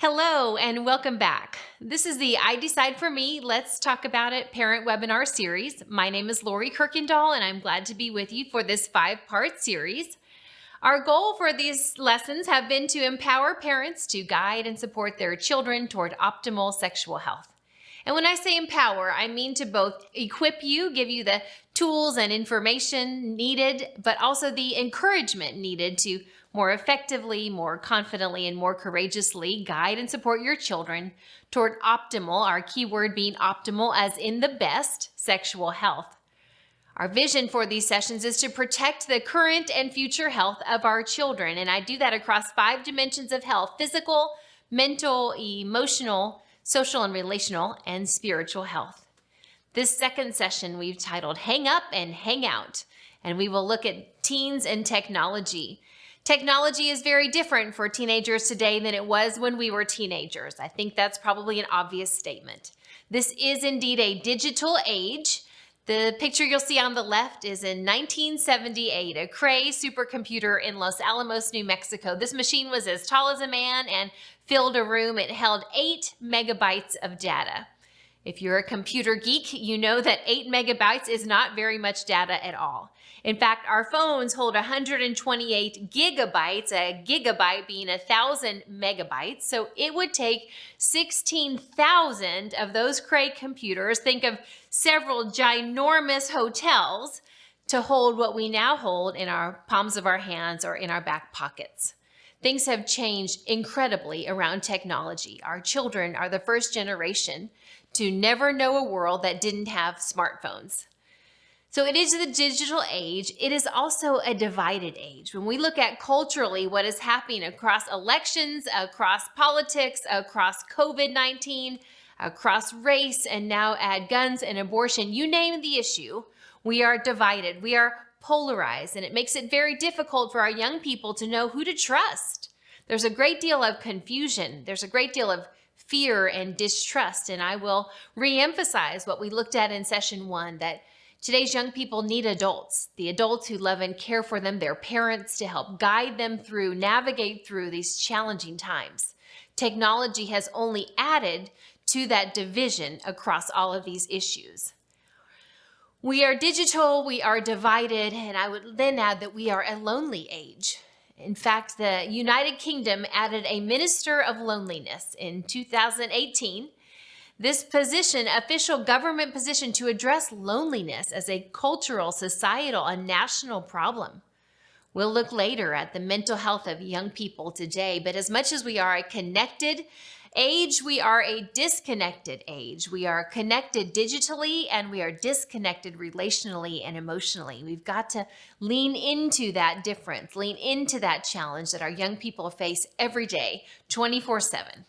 Hello and welcome back. This is the I Decide for Me, Let's Talk About It parent webinar series. My name is Lori Kuykendall and I'm glad to be with you for this 5-part series. Our goal for these lessons have been to empower parents to guide and support their children toward optimal sexual health. And when I say empower, I mean to both equip you, give you the tools and information needed, but also the encouragement needed to more effectively, more confidently, and more courageously guide and support your children toward optimal, our key word being optimal as in the best, sexual health. Our vision for these sessions is to protect the current and future health of our children, and I do that across 5 dimensions of health: physical, mental, emotional, social and relational, and spiritual health. This second session we've titled Hang Up and Hang Out, and we will look at teens and technology. Technology is very different for teenagers today than it was when we were teenagers. I think that's probably an obvious statement. This is indeed a digital age. The picture you'll see on the left is in 1978, a Cray supercomputer in Los Alamos, New Mexico. This machine was as tall as a man and filled a room. It held 8 megabytes of data. If you're a computer geek, you know that 8 megabytes is not very much data at all. In fact, our phones hold 128 gigabytes, a gigabyte being 1,000 megabytes. So it would take 16,000 of those Cray computers, think of several ginormous hotels, to hold what we now hold in our palms of our hands or in our back pockets. Things have changed incredibly around technology. Our children are the first generation to never know a world that didn't have smartphones. So it is the digital age. It is also a divided age. When we look at culturally what is happening across elections, across politics, across COVID-19, across race, and now add guns and abortion, you name the issue, we are divided. We are polarized, and it makes it very difficult for our young people to know who to trust. There's a great deal of confusion. There's a great deal of fear and distrust, and I will reemphasize what we looked at in session 1, that today's young people need adults, the adults who love and care for them, their parents, to help guide them through, navigate through these challenging times. Technology has only added to that division across all of these issues. We are digital, we are divided, and I would then add that we are a lonely age. In fact, the United Kingdom added a minister of loneliness in 2018. This position, official government position to address loneliness as a cultural, societal, and national problem. We'll look later at the mental health of young people today, but as much as we are a connected age, we are a disconnected age. We are connected digitally and we are disconnected relationally and emotionally. We've got to lean into that difference, lean into that challenge that our young people face every day, 24/7.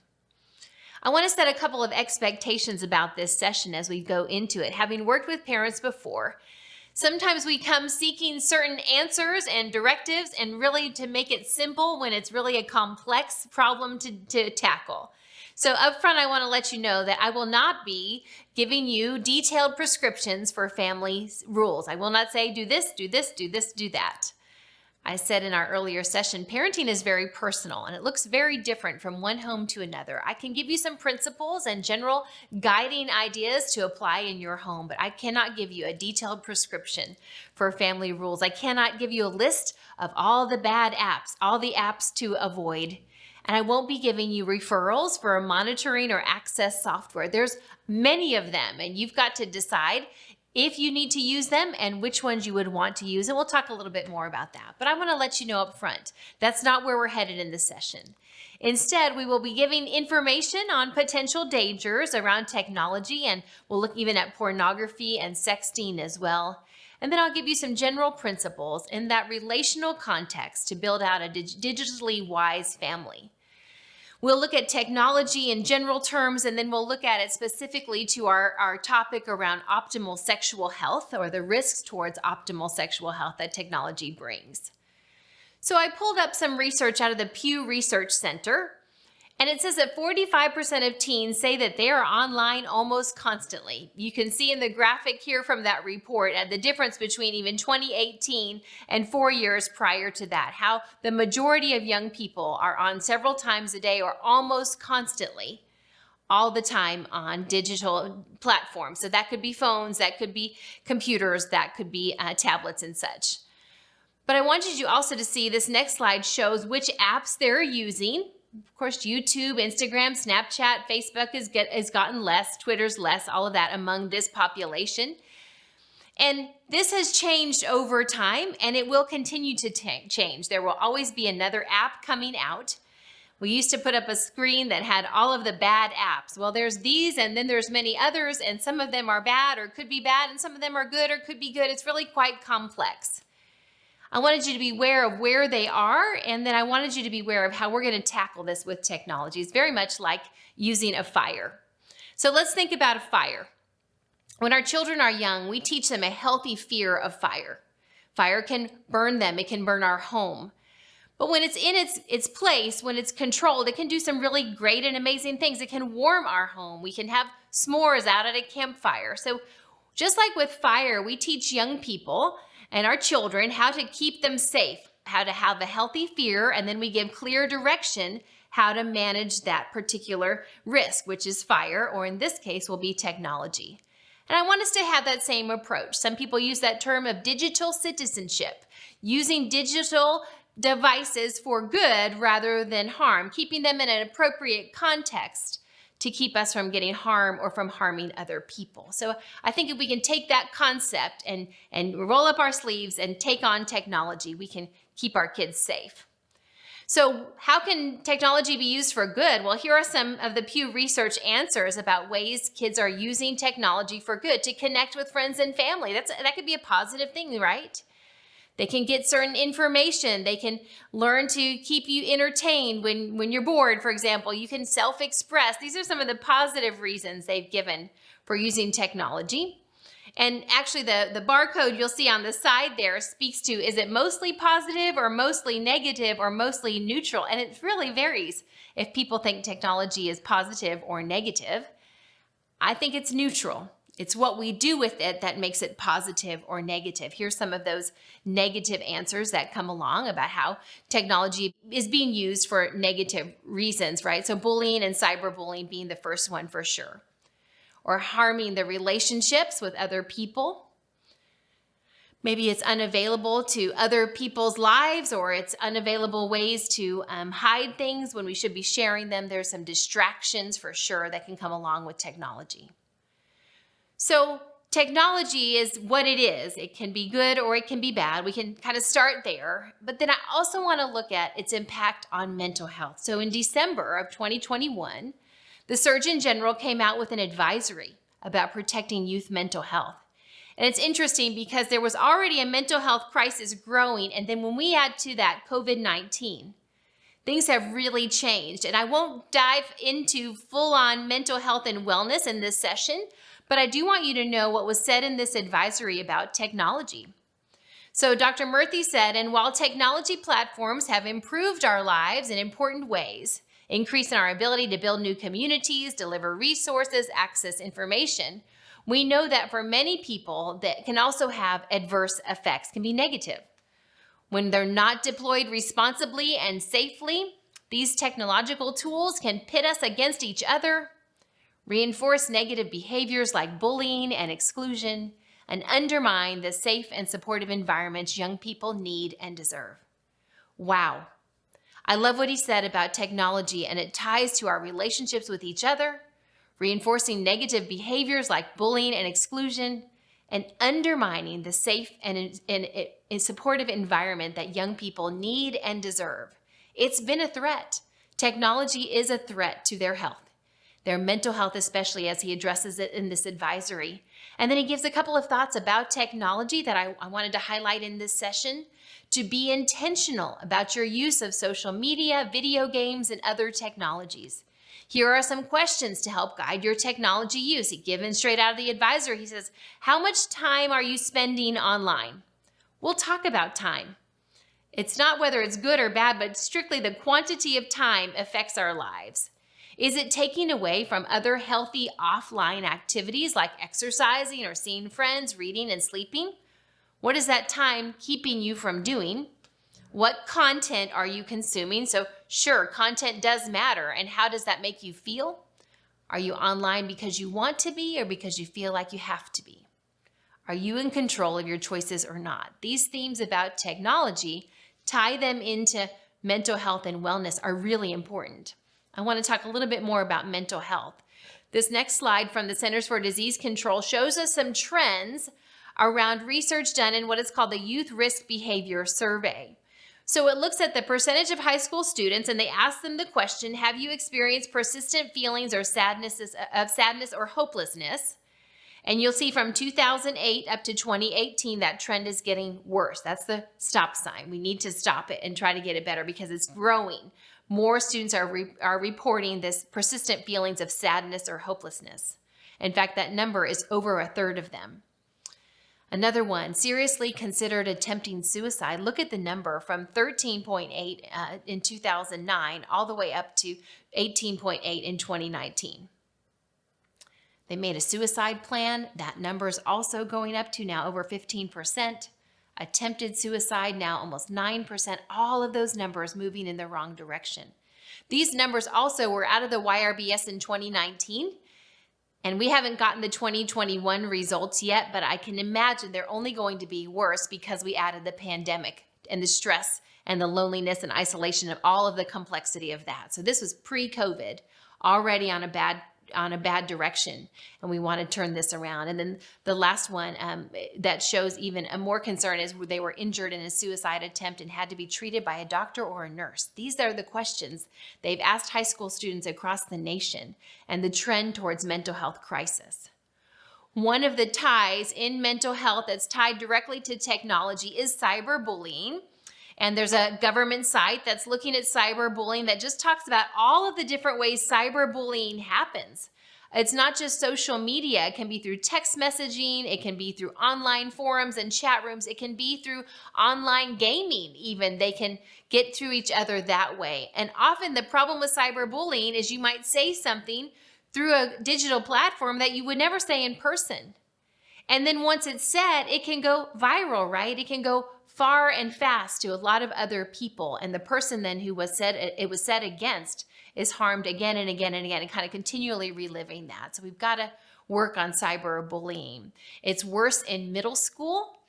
I want to set a couple of expectations about this session as we go into it. Having worked with parents before, sometimes we come seeking certain answers and directives, and really to make it simple when it's really a complex problem to tackle. So up front, I want to let you know that I will not be giving you detailed prescriptions for family rules. I will not say do this, do this, do this, do that. I said in our earlier session, parenting is very personal and it looks very different from one home to another. I can give you some principles and general guiding ideas to apply in your home, but I cannot give you a detailed prescription for family rules. I cannot give you a list of all the bad apps, all the apps to avoid. And I won't be giving you referrals for monitoring or access software. There's many of them, and you've got to decide if you need to use them and which ones you would want to use. And we'll talk a little bit more about that. But I want to let you know up front, that's not where we're headed in this session. Instead, we will be giving information on potential dangers around technology, and we'll look even at pornography and sexting as well. And then I'll give you some general principles in that relational context to build out a digitally wise family. We'll look at technology in general terms, and then we'll look at it specifically to our topic around optimal sexual health, or the risks towards optimal sexual health that technology brings. So I pulled up some research out of the Pew Research Center, And it says that 45% of teens say that they are online almost constantly. You can see in the graphic here from that report the difference between even 2018 and 4 years prior to that, how the majority of young people are on several times a day or almost constantly, all the time on digital platforms. So that could be phones, that could be computers, that could be tablets and such. But I wanted you also to see this next slide shows which apps they're using. Of course, YouTube, Instagram, Snapchat, Facebook has gotten less, Twitter's less, all of that among this population. And this has changed over time, and it will continue to change. There will always be another app coming out. We used to put up a screen that had all of the bad apps. Well, there's these, and then there's many others, and some of them are bad or could be bad, and some of them are good or could be good. It's really quite complex. I wanted you to be aware of where they are, and then I wanted you to be aware of how we're going to tackle this with technology. It's very much like using a fire. So let's think about a fire. When our children are young, we teach them a healthy fear of fire. Fire can burn them. It can burn our home. But when it's in its place, when it's controlled, it can do some really great and amazing things. It can warm our home. We can have s'mores out at a campfire. So just like with fire, we teach young people and our children how to keep them safe, how to have a healthy fear, and then we give clear direction how to manage that particular risk, which is fire, or in this case will be technology. And I want us to have that same approach. Some people use that term of digital citizenship, using digital devices for good rather than harm, keeping them in an appropriate context to keep us from getting harm or from harming other people. So I think if we can take that concept and roll up our sleeves and take on technology, we can keep our kids safe. So how can technology be used for good? Well, here are some of the Pew Research answers about ways kids are using technology for good to connect with friends and family. That could be a positive thing, right? They can get certain information. They can learn to keep you entertained when you're bored, for example. You can self-express. These are some of the positive reasons they've given for using technology. And actually the barcode you'll see on the side there speaks to, is it mostly positive or mostly negative or mostly neutral? And it really varies if people think technology is positive or negative. I think it's neutral. It's what we do with it that makes it positive or negative. Here's some of those negative answers that come along about how technology is being used for negative reasons, right? So bullying and cyberbullying being the first one for sure. Or harming the relationships with other people. Maybe it's unavailable to other people's lives, or it's unavailable ways to hide things when we should be sharing them. There's some distractions for sure that can come along with technology. So technology is what it is. It can be good or it can be bad. We can kind of start there. But then I also want to look at its impact on mental health. So in December of 2021, the Surgeon General came out with an advisory about protecting youth mental health. And it's interesting because there was already a mental health crisis growing. And then when we add to that COVID-19, things have really changed. And I won't dive into full-on mental health and wellness in this session, but I do want you to know what was said in this advisory about technology. So Dr. Murthy said, and while technology platforms have improved our lives in important ways, increasing our ability to build new communities, deliver resources, access information, we know that for many people that can also have adverse effects, can be negative. When they're not deployed responsibly and safely, these technological tools can pit us against each other, reinforce negative behaviors like bullying and exclusion, and undermine the safe and supportive environments young people need and deserve. Wow. I love what he said about technology, and it ties to our relationships with each other, reinforcing negative behaviors like bullying and exclusion, and undermining the safe and supportive environment that young people need and deserve. It's been a threat. Technology is a threat to their health. Their mental health, especially, as he addresses it in this advisory. And then he gives a couple of thoughts about technology that I wanted to highlight in this session. To be intentional about your use of social media, video games, and other technologies. Here are some questions to help guide your technology use. Given straight out of the advisory, he says, how much time are you spending online? We'll talk about time. It's not whether it's good or bad, but strictly the quantity of time affects our lives. Is it taking away from other healthy offline activities like exercising or seeing friends, reading and sleeping? What is that time keeping you from doing? What content are you consuming? So sure, content does matter. And how does that make you feel? Are you online because you want to be or because you feel like you have to be? Are you in control of your choices or not? These themes about technology, tie them into mental health and wellness, are really important. I want to talk a little bit more about mental health. This next slide from the Centers for Disease Control shows us some trends around research done in what is called the Youth Risk Behavior Survey. So it looks at the percentage of high school students, and they ask them the question, have you experienced persistent feelings or sadness or hopelessness? And you'll see from 2008 up to 2018, that trend is getting worse. That's the stop sign. We need to stop it and try to get it better because it's growing. More students are reporting this persistent feelings of sadness or hopelessness. In fact, that number is over a third of them. Another one, seriously considered attempting suicide. Look at the number from 13.8 in 2009 all the way up to 18.8 in 2019. They made a suicide plan. That number is also going up to now over 15%. Attempted suicide now almost 9%. All of those numbers moving in the wrong direction. These numbers also were out of the YRBS in 2019. And we haven't gotten the 2021 results yet, but I can imagine they're only going to be worse because we added the pandemic and the stress and the loneliness and isolation of all of the complexity of that. So this was pre-COVID, already on a bad direction, and we want to turn this around. And then the last one that shows even a more concern is where they were injured in a suicide attempt and had to be treated by a doctor or a nurse. These are the questions they've asked high school students across the nation and the trend towards mental health crisis. One of the ties in mental health that's tied directly to technology is cyberbullying. And there's a government site that's looking at cyberbullying that just talks about all of the different ways cyberbullying happens. It's not just social media. It can be through text messaging. It can be through online forums and chat rooms. It can be through online gaming even. They can get through each other that way. And often the problem with cyberbullying is you might say something through a digital platform that you would never say in person. And then once it's said, it can go viral, right? It can go far and fast to a lot of other people. And the person then who it was said against is harmed again and again and again and kind of continually reliving that. So we've got to work on cyberbullying. It's worse in middle school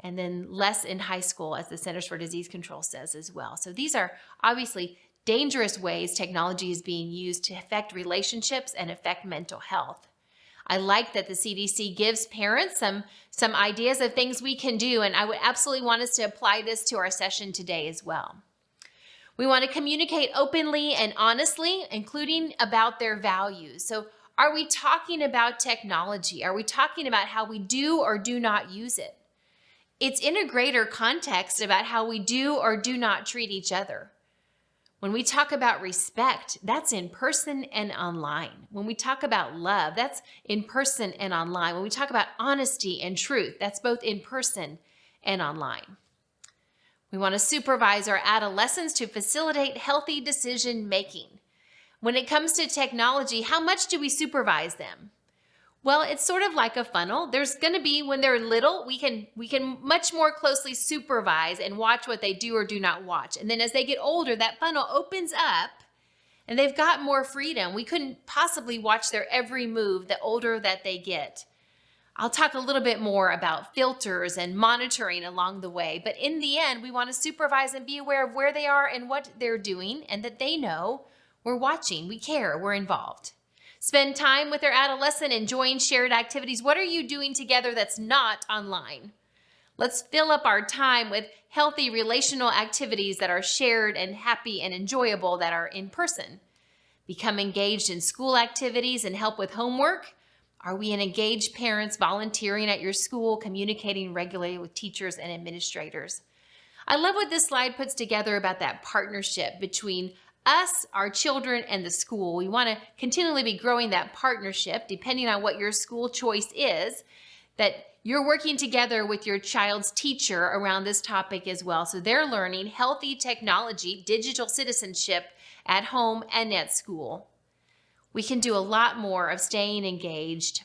and then less in high school, as the Centers for Disease Control says as well. So these are obviously dangerous ways technology is being used to affect relationships and affect mental health. I like that the CDC gives parents some ideas of things we can do, and I would absolutely want us to apply this to our session today as well. We want to communicate openly and honestly, including about their values. So are we talking about technology? Are we talking about how we do or do not use it? It's in a greater context about how we do or do not treat each other. When we talk about respect, that's in person and online. When we talk about love, that's in person and online. When we talk about honesty and truth, that's both in person and online. We want to supervise our adolescents to facilitate healthy decision making. When it comes to technology, how much do we supervise them? Well, it's sort of like a funnel. There's going to be, when they're little, we can much more closely supervise and watch what they do or do not watch. And then as they get older, that funnel opens up and they've got more freedom. We couldn't possibly watch their every move the older that they get. I'll talk a little bit more about filters and monitoring along the way. But in the end, we want to supervise and be aware of where they are and what they're doing, and that they know we're watching, we care, we're involved. Spend time with their adolescent, enjoying shared activities. What are you doing together that's not online? Let's fill up our time with healthy relational activities that are shared and happy and enjoyable that are in person. Become engaged in school activities and help with homework. Are we an engaged parents volunteering at your school, communicating regularly with teachers and administrators? I love what this slide puts together about that partnership between us, our children, and the school. We want to continually be growing that partnership, depending on what your school choice is, that you're working together with your child's teacher around this topic as well. So they're learning healthy technology, digital citizenship at home and at school. We can do a lot more of staying engaged.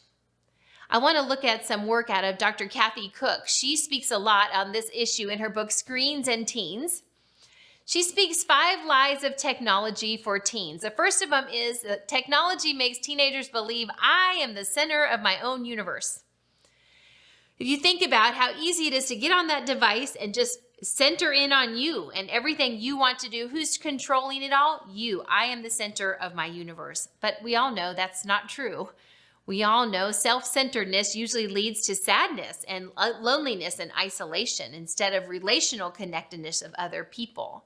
I want to look at some work out of Dr. Kathy Cook. She speaks a lot on this issue in her book, Screens and Teens. She speaks 5 lies of technology for teens. The first of them is that technology makes teenagers believe I am the center of my own universe. If you think about how easy it is to get on that device and just center in on you and everything you want to do, who's controlling it all? You. I am the center of my universe. But we all know that's not true. We all know self-centeredness usually leads to sadness and loneliness and isolation instead of relational connectedness of other people.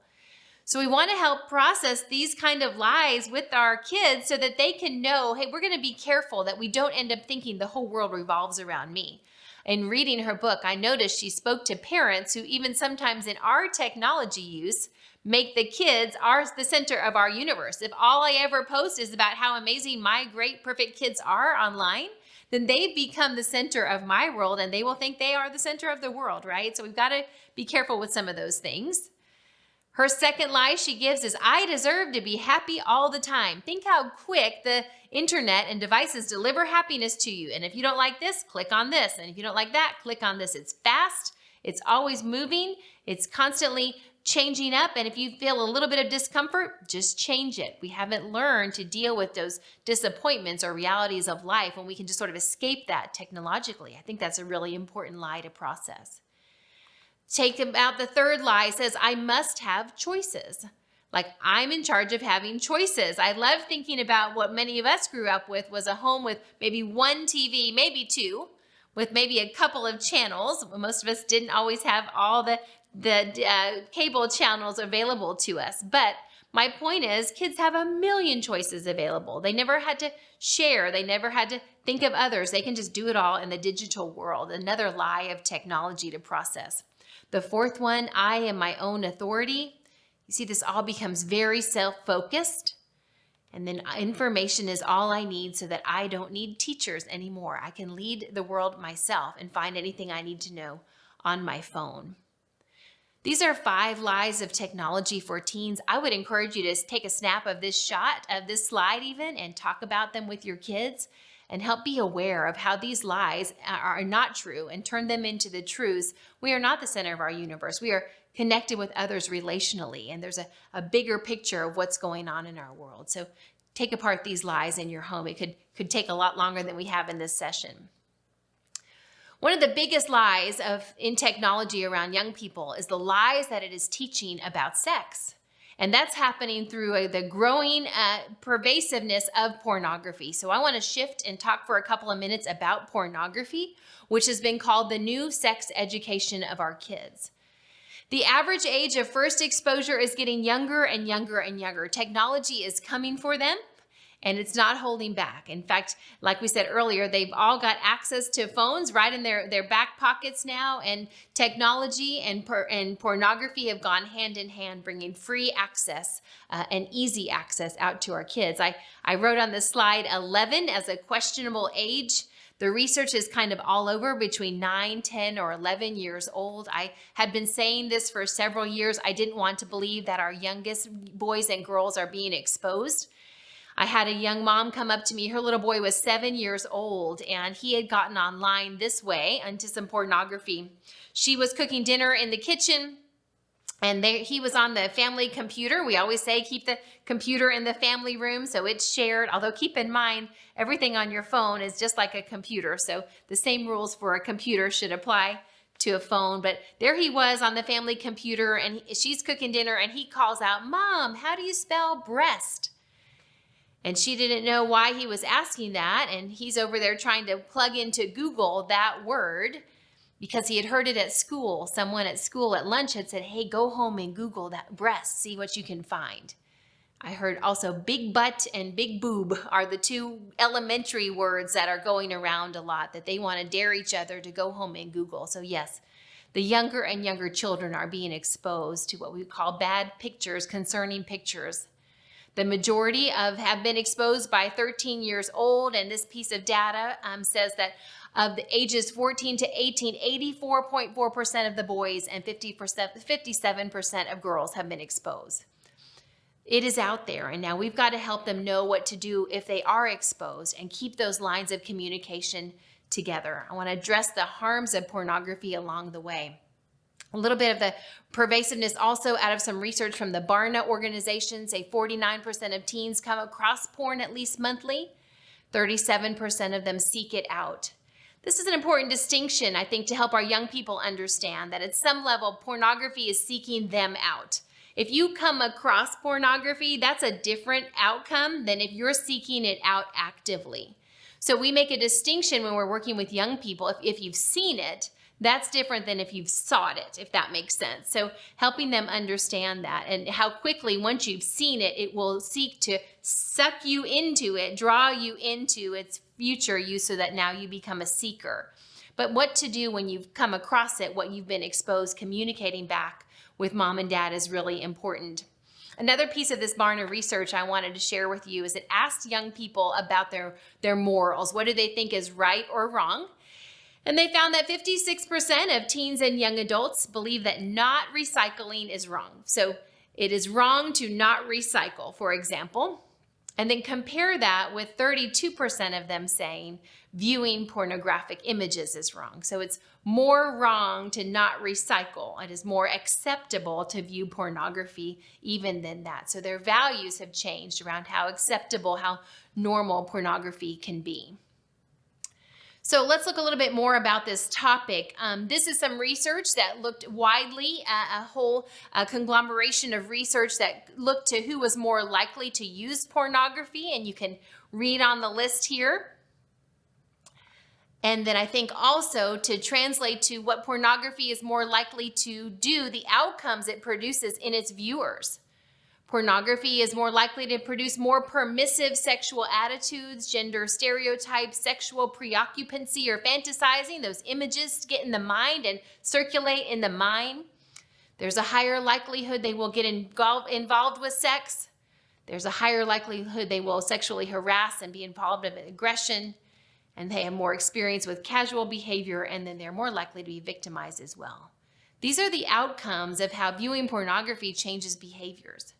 So we want to help process these kind of lies with our kids so that they can know, hey, we're going to be careful that we don't end up thinking the whole world revolves around me. In reading her book, I noticed she spoke to parents who even sometimes in our technology use make the kids the center of our universe. If all I ever post is about how amazing my great, perfect kids are online, then they become the center of my world and they will think they are the center of the world, right? So we've got to be careful with some of those things. Her second lie she gives is, I deserve to be happy all the time. Think how quick the internet and devices deliver happiness to you. And if you don't like this, click on this. And if you don't like that, click on this. It's fast. It's always moving. It's constantly changing up. And if you feel a little bit of discomfort, just change it. We haven't learned to deal with those disappointments or realities of life when we can just sort of escape that technologically. I think that's a really important lie to process. Take out the third lie. Says, I must have choices. Like I'm in charge of having choices. I love thinking about what many of us grew up with was a home with maybe one TV, maybe two, with maybe a couple of channels. Most of us didn't always have all the cable channels available to us. But my point is, kids have a million choices available. They never had to share. They never had to think of others. They can just do it all in the digital world. Another lie of technology to process. The fourth one, I am my own authority. You see, this all becomes very self-focused. And then information is all I need so that I don't need teachers anymore. I can lead the world myself and find anything I need to know on my phone. These are 5 lies of technology for teens. I would encourage you to take a snap of this shot, of this slide even, and talk about them with your kids and help be aware of how these lies are not true and turn them into the truths. We are not the center of our universe. We are connected with others relationally, and there's a bigger picture of what's going on in our world. So take apart these lies in your home. It could take a lot longer than we have in this session. One of the biggest lies in technology around young people is the lies that it is teaching about sex. And that's happening through the growing pervasiveness of pornography. So I want to shift and talk for a couple of minutes about pornography, which has been called the new sex education of our kids. The average age of first exposure is getting younger and younger and younger. Technology is coming for them, and it's not holding back. In fact, like we said earlier, they've all got access to phones right in their back pockets now, and technology and pornography have gone hand in hand, bringing free access and easy access out to our kids. I wrote on this slide 11 as a questionable age. The research is kind of all over between 9, 10, or 11 years old. I had been saying this for several years. I didn't want to believe that our youngest boys and girls are being exposed. I had a young mom come up to me. Her little boy was 7 years old, and he had gotten online this way into some pornography. She was cooking dinner in the kitchen, and he was on the family computer. We always say keep the computer in the family room so it's shared, although keep in mind everything on your phone is just like a computer. So the same rules for a computer should apply to a phone. But there he was on the family computer, and she's cooking dinner, and he calls out, "Mom, how do you spell breast?" And she didn't know why he was asking that. And he's over there trying to plug into Google that word because he had heard it at school. Someone at school at lunch had said, "Hey, go home and Google that breast, see what you can find." I heard also big butt and big boob are the 2 elementary words that are going around a lot, that they want to dare each other to go home and Google. So yes, the younger and younger children are being exposed to what we call bad pictures, concerning pictures. The majority have been exposed by 13 years old, and this piece of data says that of the ages 14 to 18, 84.4% of the boys and 57% of girls have been exposed. It is out there, and now we've got to help them know what to do if they are exposed and keep those lines of communication together. I want to address the harms of pornography along the way. A little bit of the pervasiveness also out of some research from the Barna organization, say 49% of teens come across porn at least monthly. 37% of them seek it out. This is an important distinction, I think, to help our young people understand that at some level, pornography is seeking them out. If you come across pornography, that's a different outcome than if you're seeking it out actively. So we make a distinction when we're working with young people. If you've seen it, that's different than if you've sought it, if that makes sense. So helping them understand that and how quickly, once you've seen it, it will seek to suck you into it, draw you into its future use so that now you become a seeker. But what to do when you've come across it, what you've been exposed, communicating back with mom and dad is really important. Another piece of this Barna research I wanted to share with you is it asked young people about their morals. What do they think is right or wrong? And they found that 56% of teens and young adults believe that not recycling is wrong. So it is wrong to not recycle, for example. And then compare that with 32% of them saying viewing pornographic images is wrong. So it's more wrong to not recycle. It is more acceptable to view pornography even than that. So their values have changed around how acceptable, how normal pornography can be. So let's look a little bit more about this topic. This is some research that looked widely, a whole conglomeration of research that looked to who was more likely to use pornography, and you can read on the list here. And then I think also to translate to what pornography is more likely to do, the outcomes it produces in its viewers. Pornography is more likely to produce more permissive sexual attitudes, gender stereotypes, sexual preoccupancy or fantasizing. Those images get in the mind and circulate in the mind. There's a higher likelihood they will get involved with sex. There's a higher likelihood they will sexually harass and be involved in aggression. And they have more experience with casual behavior, and then they're more likely to be victimized as well. These are the outcomes of how viewing pornography changes behaviors.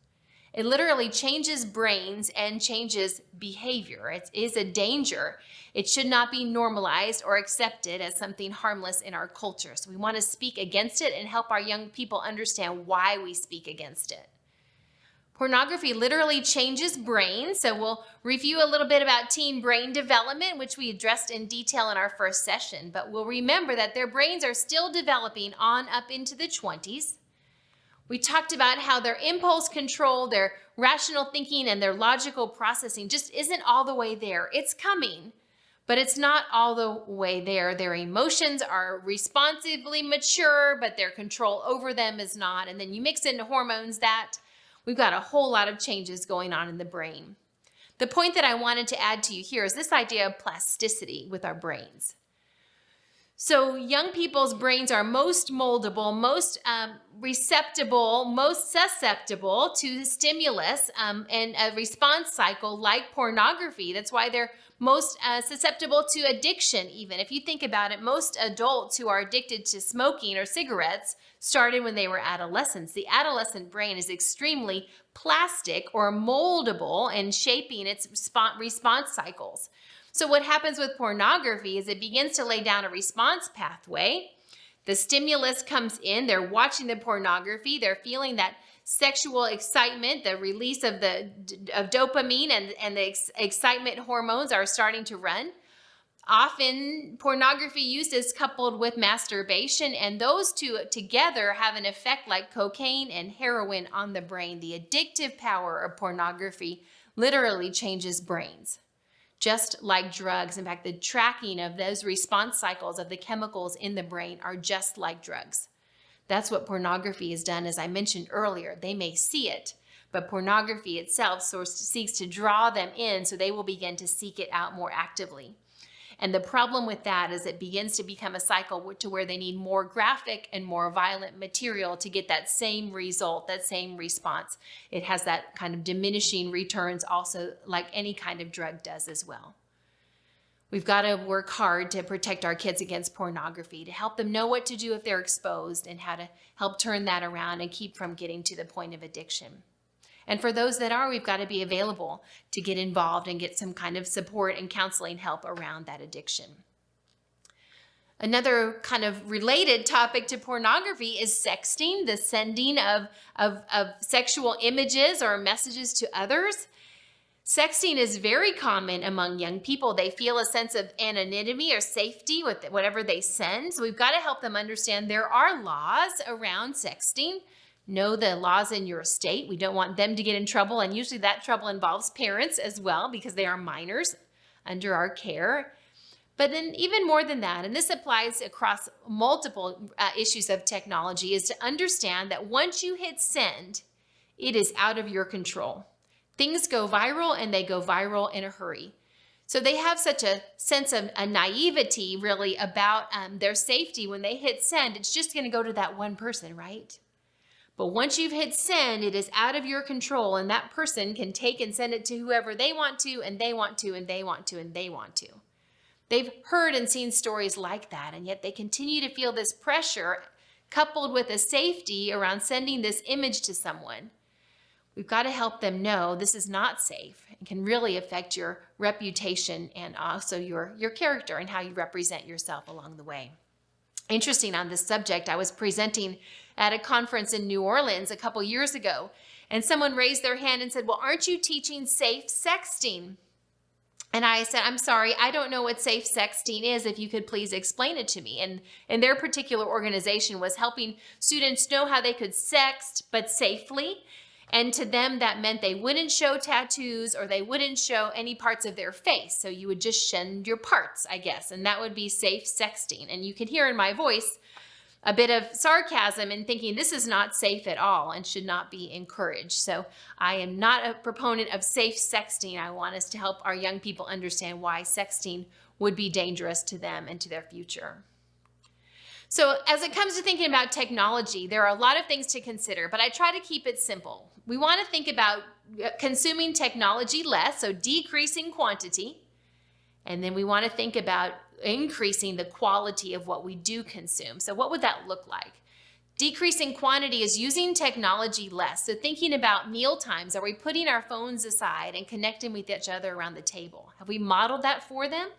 It literally changes brains and changes behavior. It is a danger. It should not be normalized or accepted as something harmless in our culture. So we want to speak against it and help our young people understand why we speak against it. Pornography literally changes brains. So we'll review a little bit about teen brain development, which we addressed in detail in our first session. But we'll remember that their brains are still developing on up into the 20s. We talked about how their impulse control, their rational thinking, and their logical processing just isn't all the way there. It's coming, but it's not all the way there. Their emotions are responsively mature, but their control over them is not. And then you mix in hormones that we've got a whole lot of changes going on in the brain. The point that I wanted to add to you here is this idea of plasticity with our brains. So young people's brains are most moldable, most receptible, most susceptible to stimulus and a response cycle like pornography. That's why they're most susceptible to addiction even. If you think about it, most adults who are addicted to smoking or cigarettes started when they were adolescents. The adolescent brain is extremely plastic or moldable in shaping its response cycles. So what happens with pornography is it begins to lay down a response pathway. The stimulus comes in, they're watching the pornography, they're feeling that sexual excitement, the release of dopamine and the excitement hormones are starting to run. Often pornography use is coupled with masturbation, and those two together have an effect like cocaine and heroin on the brain. The addictive power of pornography literally changes brains. Just like drugs. In fact, the tracking of those response cycles of the chemicals in the brain are just like drugs. That's what pornography has done, as I mentioned earlier. They may see it, but pornography itself seeks to draw them in so they will begin to seek it out more actively. And the problem with that is it begins to become a cycle to where they need more graphic and more violent material to get that same result, that same response. It has that kind of diminishing returns also, like any kind of drug does as well. We've got to work hard to protect our kids against pornography, to help them know what to do if they're exposed and how to help turn that around and keep from getting to the point of addiction. And for those that are, we've got to be available to get involved and get some kind of support and counseling help around that addiction. Another kind of related topic to pornography is sexting, the sending of sexual images or messages to others. Sexting is very common among young people. They feel a sense of anonymity or safety with whatever they send. So we've got to help them understand there are laws around sexting. Know the laws in your state. We don't want them to get in trouble. And usually that trouble involves parents as well because they are minors under our care. But then even more than that, and this applies across multiple issues of technology, is to understand that once you hit send, it is out of your control. Things go viral and they go viral in a hurry. So they have such a sense of a naivety really about their safety. When they hit send, it's just going to go to that one person, right? But once you've hit send, it is out of your control, and that person can take and send it to whoever they want to, and they want to, and they want to, and they want to. They've heard and seen stories like that, and yet they continue to feel this pressure coupled with a safety around sending this image to someone. We've got to help them know this is not safe and can really affect your reputation and also your character and how you represent yourself along the way. Interesting on this subject, I was presenting at a conference in New Orleans a couple years ago, and someone raised their hand and said, "Well, aren't you teaching safe sexting?" And I said, "I'm sorry, I don't know what safe sexting is. If you could please explain it to me." And their particular organization was helping students know how they could sext, but safely. And to them, that meant they wouldn't show tattoos or they wouldn't show any parts of their face. So you would just send your parts, I guess. And that would be safe sexting. And you could hear in my voice a bit of sarcasm and thinking this is not safe at all and should not be encouraged. So I am not a proponent of safe sexting. I want us to help our young people understand why sexting would be dangerous to them and to their future. So as it comes to thinking about technology, there are a lot of things to consider, but I try to keep it simple. We want to think about consuming technology less, so decreasing quantity, and then we want to think about increasing the quality of what we do consume. So what would that look like? Decreasing quantity is using technology less. So thinking about meal times, are we putting our phones aside and connecting with each other around the table? Have we modeled that for them?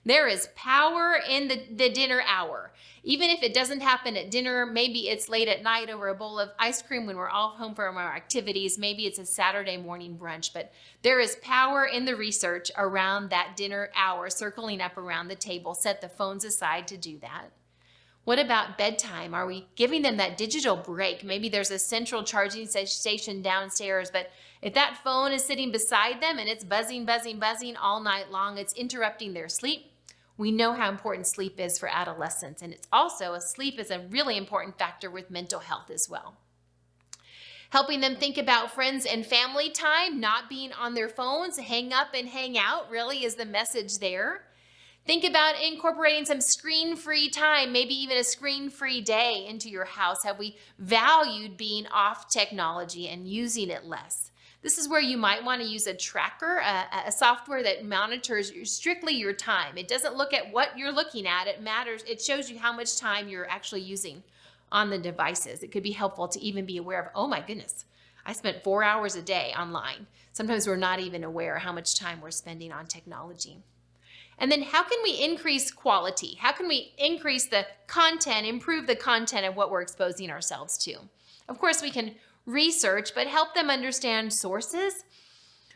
There is power in the dinner hour. Even if it doesn't happen at dinner, maybe it's late at night over a bowl of ice cream when we're all home from our activities. Maybe it's a Saturday morning brunch, but there is power in the research around that dinner hour, circling up around the table. Set the phones aside to do that. What about bedtime? Are we giving them that digital break? Maybe there's a central charging station downstairs, but if that phone is sitting beside them and it's buzzing, buzzing, buzzing all night long, it's interrupting their sleep. We know how important sleep is for adolescents, and it's also sleep is a really important factor with mental health as well. Helping them think about friends and family time, not being on their phones, hang up and hang out really is the message there. Think about incorporating some screen-free time, maybe even a screen-free day into your house. Have we valued being off technology and using it less? This is where you might want to use a tracker, a software that monitors strictly your time. It doesn't look at what you're looking at. It matters. It shows you how much time you're actually using on the devices. It could be helpful to even be aware of, oh my goodness, I spent 4 hours a day online. Sometimes we're not even aware how much time we're spending on technology. And then how can we increase quality? How can we increase the content, improve the content of what we're exposing ourselves to? Of course, we can research, but help them understand sources.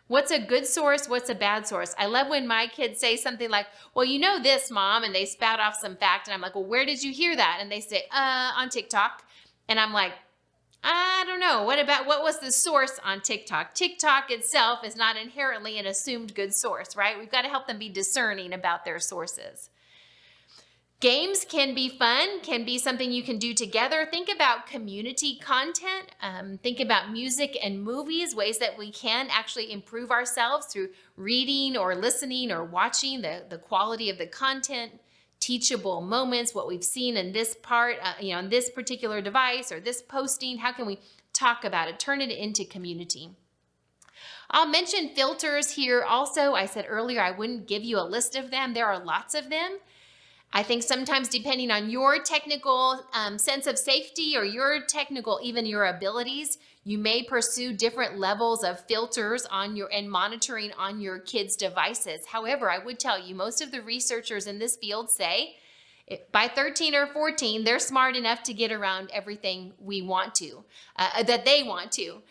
What's a good source? What's a bad source? I love when my kids say something like, "Well, you know this, Mom," and they spout off some fact, and I'm like, "Well, where did you hear that?" And they say, on TikTok. And I'm like, I don't know. What was the source on TikTok? TikTok itself is not inherently an assumed good source, right? We've got to help them be discerning about their sources. Games can be fun, can be something you can do together. Think about community content. Think about music and movies, ways that we can actually improve ourselves through reading or listening or watching, the quality of the content, teachable moments, what we've seen in this part, on this particular device or this posting. How can we talk about it, turn it into community? I'll mention filters here also. I said earlier I wouldn't give you a list of them. There are lots of them. I think sometimes depending on your technical sense of safety or your technical, even your abilities, you may pursue different levels of filters on your and monitoring on your kids' devices. However, I would tell you, most of the researchers in this field say by 13 or 14, they're smart enough to get around everything we want to, that they want to.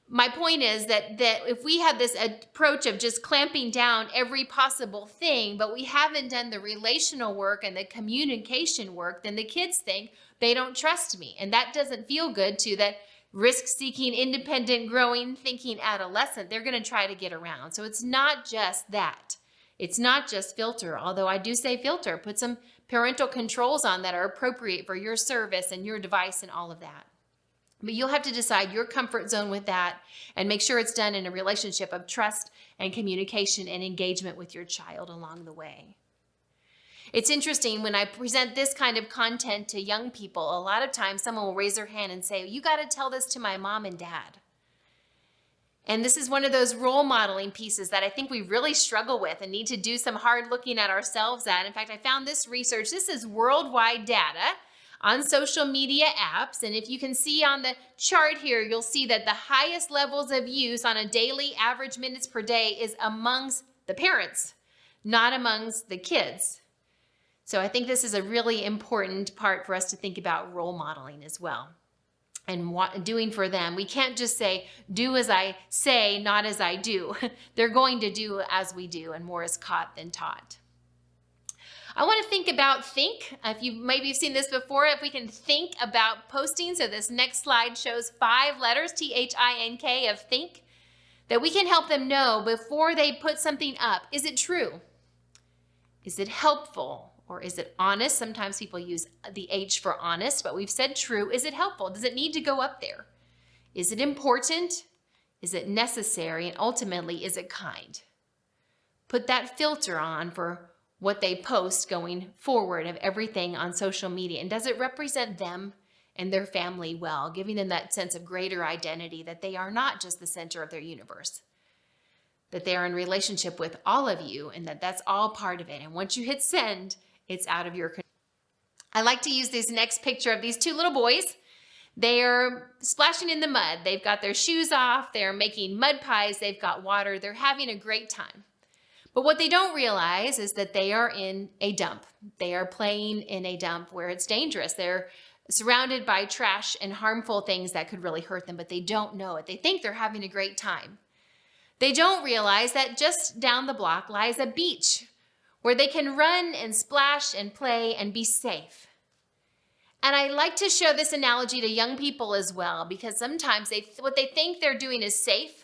My point is that if we have this approach of just clamping down every possible thing, but we haven't done the relational work and the communication work, then the kids think they don't trust me. And that doesn't feel good to that risk-seeking, independent, growing, thinking adolescent. They're going to try to get around. So it's not just that. It's not just filter, although I do say filter. Put some parental controls on that are appropriate for your service and your device and all of that. But you'll have to decide your comfort zone with that and make sure it's done in a relationship of trust and communication and engagement with your child along the way. It's interesting when I present this kind of content to young people, a lot of times someone will raise their hand and say, you got to tell this to my mom and dad. And this is one of those role modeling pieces that I think we really struggle with and need to do some hard looking at ourselves at. In fact, I found this research. This is worldwide data on social media apps. And if you can see on the chart here, you'll see that the highest levels of use on a daily average minutes per day is amongst the parents, not amongst the kids. So I think this is a really important part for us to think about role modeling as well and doing for them. We can't just say, do as I say, not as I do. They're going to do as we do, and more is caught than taught. I want to think about think. If you maybe you've seen this before, if we can think about posting. So this next slide shows 5 letters, T-H-I-N-K, of think, that we can help them know before they put something up. Is it true? Is it helpful? Or is it honest? Sometimes people use the H for honest, but we've said true. Is it helpful? Does it need to go up there? Is it important? Is it necessary? And ultimately, is it kind? Put that filter on for what they post going forward of everything on social media. And does it represent them and their family well, giving them that sense of greater identity that they are not just the center of their universe, that they are in relationship with all of you and that that's all part of it. And once you hit send, it's out of your control. I like to use this next picture of these 2 little boys. They are splashing in the mud. They've got their shoes off. They're making mud pies. They've got water. They're having a great time. But what they don't realize is that they are in a dump. They are playing in a dump where it's dangerous. They're surrounded by trash and harmful things that could really hurt them, but they don't know it. They think they're having a great time. They don't realize that just down the block lies a beach where they can run and splash and play and be safe. And I like to show this analogy to young people as well, because sometimes what they think they're doing is safe,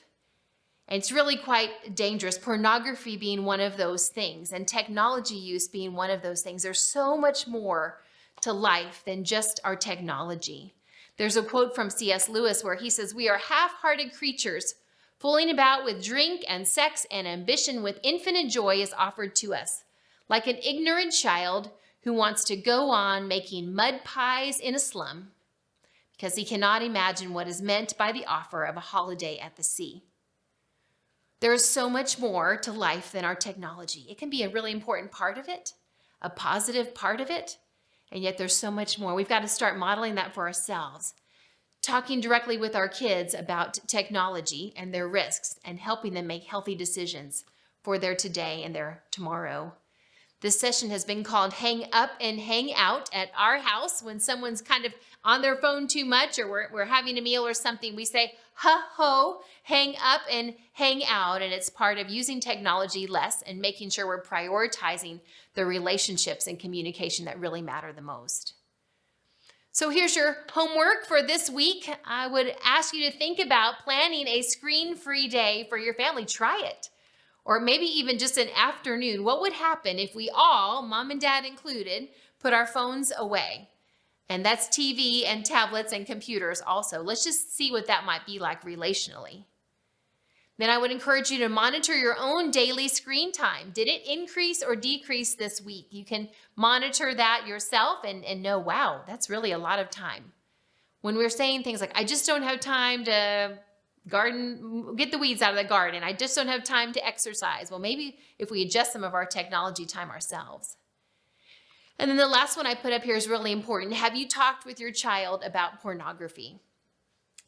and it's really quite dangerous. Pornography being one of those things, and technology use being one of those things. There's so much more to life than just our technology. There's a quote from C.S. Lewis where he says, "We are half-hearted creatures, fooling about with drink and sex and ambition with infinite joy is offered to us, like an ignorant child who wants to go on making mud pies in a slum because he cannot imagine what is meant by the offer of a holiday at the sea." There is so much more to life than our technology. It can be a really important part of it, a positive part of it, and yet there's so much more. We've got to start modeling that for ourselves, talking directly with our kids about technology and their risks and helping them make healthy decisions for their today and their tomorrow. This session has been called Hang Up and Hang Out at our house. When someone's kind of on their phone too much or we're having a meal or something, we say, ho, hang up and hang out. And it's part of using technology less and making sure we're prioritizing the relationships and communication that really matter the most. So here's your homework for this week. I would ask you to think about planning a screen-free day for your family. Try it. Or maybe even just an afternoon. What would happen if we all, mom and dad included, put our phones away? And that's TV and tablets and computers also. Let's just see what that might be like relationally. Then I would encourage you to monitor your own daily screen time. Did it increase or decrease this week? You can monitor that yourself and know, wow, that's really a lot of time. When we're saying things like, I just don't have time to garden, get the weeds out of the garden. I just don't have time to exercise. Well, maybe if we adjust some of our technology time ourselves. And then the last one I put up here is really important. Have you talked with your child about pornography?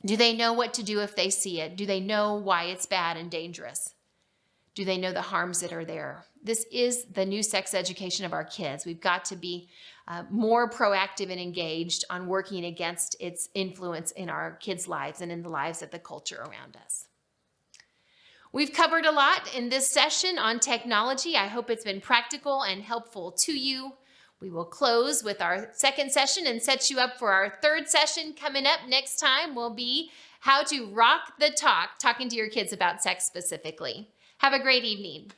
Do they know what to do if they see it? Do they know why it's bad and dangerous? Do they know the harms that are there? This is the new sex education of our kids. We've got to be more proactive and engaged on working against its influence in our kids' lives and in the lives of the culture around us. We've covered a lot in this session on technology. I hope it's been practical and helpful to you. We will close with our second session and set you up for our third session. Coming up next time will be how to rock the talk, talking to your kids about sex specifically. Have a great evening.